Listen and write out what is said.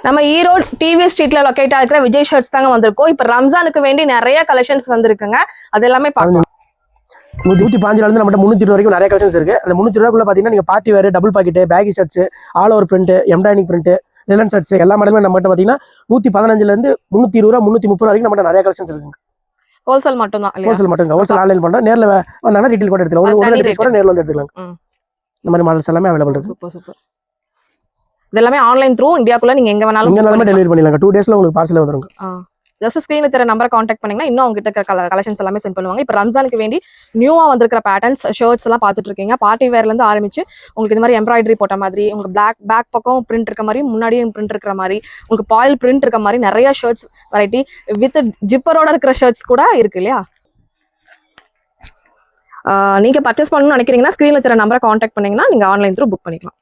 நம்ம ஈரோடு டிவி ஸ்ட்ரீட்ல லொகேட் ஆகிற விஜய் ஷர்ட்ஸ் தாங்க வந்திருக்கோம். இப்போ ரம்ஜானுக்கு வேண்டி நிறைய கலெக்ஷன்ஸ் வந்திருக்குங்க. அது எல்லாமே பார்க்கலாம். 105 இருந்து நம்ம 320 வரைக்கும் நிறைய கலெக்ஷன்ஸ் இருக்கு. அந்த 320 பாத்தீங்கன்னா நீங்க party wear, double pocket, baggy shirts, all over print, embroidering print, linen shirts எல்லா மாடலுமே நம்ம பாத்தீங்கன்னா 115 இருந்து 320 330 வரைக்கும் நம்ம நிறைய கலெக்ஷன்ஸ் இருக்குங்க. ஹோல்சேல் மட்டும் தான். ஹோல்சேல் மட்டும் ஹோல்சேல் ஆன்லைன் பண்றோம். நேர்ல வந்தாங்கன்னா ரீட்டைல் கூட எடுத்துக்கலாம். ஒரு ட்ரெஸ் கூட நேர்ல வந்து எடுத்துக்கலாம். இந்த மாதிரி மாடல்ஸ் எல்லாமே அவைலபிள் இருக்கு. Super super. இதெல்லாமே ஆன்லைன் த்ரூ இந்தியாக்குள்ள நீங்க எங்க வேணாலும் டெலிவரி பண்ணிடலாம். 2 டேஸ்ல உங்களுக்கு பார்சல் வந்துரும். ஜஸ்ட் ஸ்கிரீன்ல தெரிய நம்பரை காண்டாக்ட் பண்ணீங்கன்னா இன்னும் அவங்க கிட்ட கலெக்ஷன்ஸ் எல்லாமே சென்ட் பண்ணுவாங்க. இப்போ ரம்ஜானுக்கு வேண்டி நியூவா வந்திருக்கிற பேட்டர்ன்ஸ் ஷர்ட்ஸ் எல்லாம் பார்த்துட்டு இருக்கீங்க. பார்ட்டி வேர்ல இருந்து ஆரம்பிச்சு உங்களுக்கு இந்த மாதிரி எம்ப்ராய்டரி போட்ட மாதிரி, உங்களுக்கு பேக் பக்கம் பிரிண்ட் இருக்க மாதிரி, முன்னாடியும் பிரிண்ட் இருக்கிற மாதிரி, உங்களுக்கு பாயில் பிரிண்ட் இருக்க மாதிரி நிறைய ஷர்ட்ஸ் வெரைட்டி வித் ஜிப்பரோட இருக்கிற ஷர்ட்ஸ் கூட இருக்கு இல்லையா? நீங்க பர்ச்சேஸ் பண்ணணும்னு நினைக்கிறீங்கன்னா ஸ்கிரீன்ல தெரிய நம்பரை காண்டாக்ட் பண்ணீங்கன்னா நீங்க ஆன்லைன் த்ரூ புக் பண்ணிக்கலாம்.